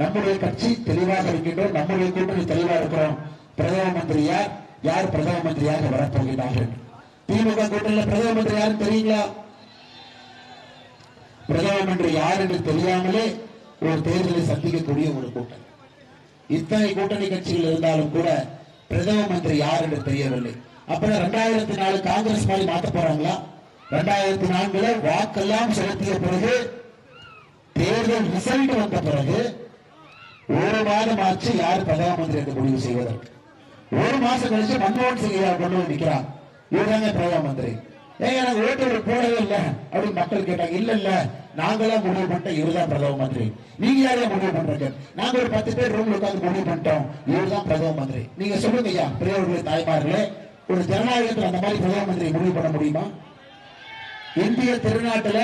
நம்முடைய கட்சி தெளிவாக இருக்கின்றோம், நம்முடைய கூட்டணி தெளிவாக இருக்கிறோம். பிரதம மந்திரி யார், யார் பிரதம மந்திரியாக வரப்போகிறார்கள்? திமுக கூட்டணியில் பிரதம மந்திரி யாரும் தெரியுங்களா? பிரதம மந்திரி யார் என்று தெரியாமலே ஒரு தேர்தலை சந்திக்கக்கூடிய ஒரு கூட்டணி. இத்தனை கூட்டணி கட்சிகள் இருந்தாலும் கூட பிரதம மந்திரி யார் என்று தெரியவில்லை. அப்புறம் 2004 காங்கிரஸ் மாதிரி மாத்த போறாங்களா? 2004 வாக்கெல்லாம் செலுத்திய பிறகு தேர்தல் ரிசல்ட் வந்த பிறகு ஒரு மாதம் ஆச்சு யார் பிரதம மந்திரி என்று முடிவு செய்வதற்கு. ஒரு மாசம் கழிச்சு மன்மோகன் சிங் கொண்டு வந்து நிற்கிறான், இவர்தாங்க பிரதம மந்திரி. எனக்கு ஓட்டு போடவே இல்லை அப்படின்னு மக்கள் கேட்டாங்க. இல்ல இல்ல, நாங்களாம் முடிவு பண்ணிட்டோம், இவர்தான் பிரதம மந்திரி. நீங்க யாரும் முடிவு பண்றீங்க? நாங்க ஒரு 10 பேர் ரூம்ல உட்கார்ந்து முடிவு பண்ணிட்டோம், இவர்தான் பிரதம மந்திரி. நீங்க சொல்லுங்க ஐயா, பெரியவர்களே, தாய்மார்களே, ஒரு ஜனநாயகத்தில் அந்த மாதிரி பிரதம மந்திரி முடிவு பண்ண முடியுமா? இந்திய திருநாட்டில்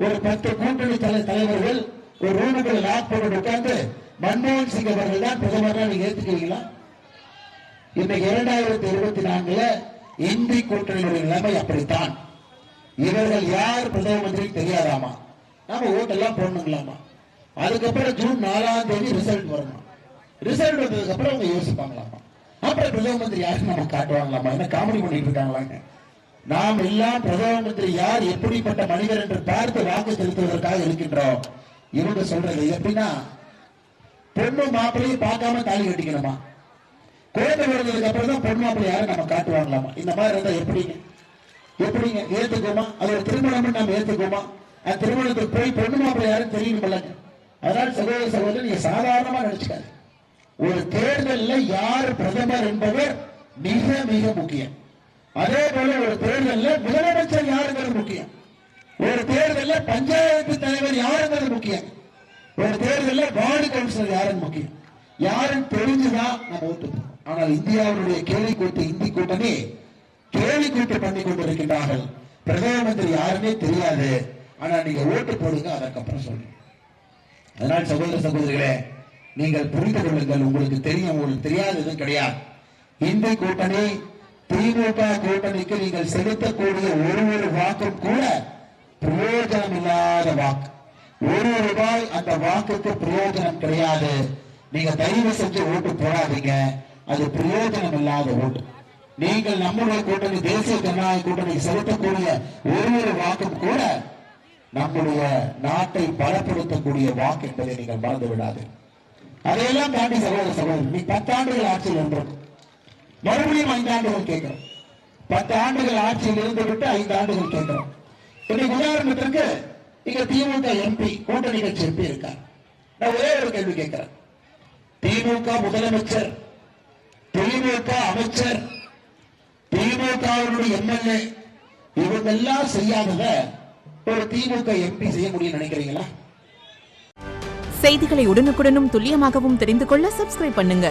ஒரு 10 கூட்டணி தலைவர்கள் ஒரு ரூமுக்குள்ள லாக் போட்டு உட்கார்ந்து மன்மோகன் சிங் அவர்கள் தான் பிரதமர், நீங்க ஏத்துக்கிறீங்களா? இன்னைக்கு 2024 இந்தி கூட்டணியுடைய நிலைமை அப்படித்தான். இவர்கள் யார் பிரதம மந்திரி தெரியாதாமா, நாம ஓட்டெல்லாம் போடணுங்களாமா. அதுக்கப்புறம் ஜூன் 4ஆம் தேதி ரிசல்ட் வரணும். ரிசல்ட் வந்ததுக்கு அப்புறம் அவங்க யோசிப்பாங்களாமா, அப்புறம் பிரதம மந்திரி யாருன்னு நம்ம காட்டுவாங்களாமா. என்ன காமெடி பண்ணிட்டு இருக்காங்களாங்க? நாம் எல்லாம் பிரதம மந்திரி யார், எப்படிப்பட்ட மனிதர் என்று பார்த்து வாக்கு செலுத்துவதற்காக இருக்கின்றோம். இவங்க சொல்றது எப்படின்னா, பொண்ணு மாப்பிள்ளையும் பார்க்காம தாலி கட்டிக்கணுமா, குழந்தை வருவதற்கு அப்புறம் தான் பொண்ணு மாப்பிள்ளை யாரும் நம்ம காட்டுவாங்களாமா. இந்த மாதிரி இருந்தா எப்படிங்க எப்படிங்க ஏத்துக்குமா? அது ஒரு திருமணம் நம்ம ஏத்துக்குமா? அந்த திருமணத்துக்கு போய் பொண்ணு மாப்பிள்ளை யாரும் தெரியணும். அதனால சகோதர சகோதரர், நீங்க சாதாரணமா நினைச்சுக்காது. ஒரு தேர்தலில் யார் பிரதமர் என்பவர் மிக மிக முக்கியம். அதே போல ஒரு தேர்தலில் முதலமைச்சர் யாருங்கிறது முக்கியம். ஒரு தேர்தலில் பஞ்சாயத்து தலைவர் யாருங்கிறது முக்கியம். ஒரு தேர்தலில் வார்டு கவுன்சிலர் யாருன்னு முக்கியம். யாரும் தெரிஞ்சுதான் நம்ம ஓட்டு. ஆனால் இந்தியாவுடைய கேலி கூட்டு இந்தி கூட்டணி கேலி கூட்டு பண்ணி கொண்டிருக்கின்றார்கள். பிரதம மந்திரி யாருன்னே தெரியாது, ஆனா நீங்க ஓட்டு போடுங்க, அதற்கப்புறம் சொல்லுங்க. அதனால் சகோதர சகோதரிகளே, நீங்கள் புரிந்து கொள்ளுங்கள். உங்களுக்கு தெரியும், உங்களுக்கு தெரியாதது கிடையாது. இந்தி கூட்டணி திமுக கூட்டணிக்கு நீங்கள் செலுத்தக்கூடிய ஒரு வாக்கும் கூட பிரயோஜனம் இல்லாத வாக்கு. ₹1 அந்த வாக்குக்கு பிரயோஜனம் கிடையாது. நீங்க தயவு செஞ்சு ஓட்டு போடாதீங்க, அது பிரயோஜனம் இல்லாத ஓட்டு. நீங்கள் நம்முடைய கூட்டணி தேசிய ஜனநாயக கூட்டணி செலுத்தக்கூடிய ஒரு வாக்கும் கூட நம்முடைய நாட்டை பலப்படுத்தக்கூடிய வாக்கு என்பதை நீங்கள் மறந்து விடாது. அதையெல்லாம் தாண்டி சகோதர சகோதரி, நீ 10 ஆண்டுகள் ஆட்சியில் இருந்திருக்கும், மறுபடியும் 5 ஆண்டுகள் கேட்கிறோம். 10 ஆண்டுகள் ஆட்சியில் இருந்து விட்டு 5 ஆண்டுகள் கேட்கிறோம். இன்னைக்கு உதாரணத்திற்கு இங்க திமுக எம்பி, கூட்டணி கட்சி எம்பி இருக்கார். நான் ஒரே ஒரு கேள்வி கேட்கிறேன். திமுக முதலமைச்சர், திமுக அமைச்சர், திமுக எம்எல்ஏ, இவங்க எல்லாம் செய்யாதத ஒரு திமுக எம்பி செய்ய முடியும் நினைக்கிறீங்களா? செய்திகளை உடனுக்குடனும் துல்லியமாகவும் தெரிந்து கொள்ள சப்ஸ்கிரைப் பண்ணுங்க.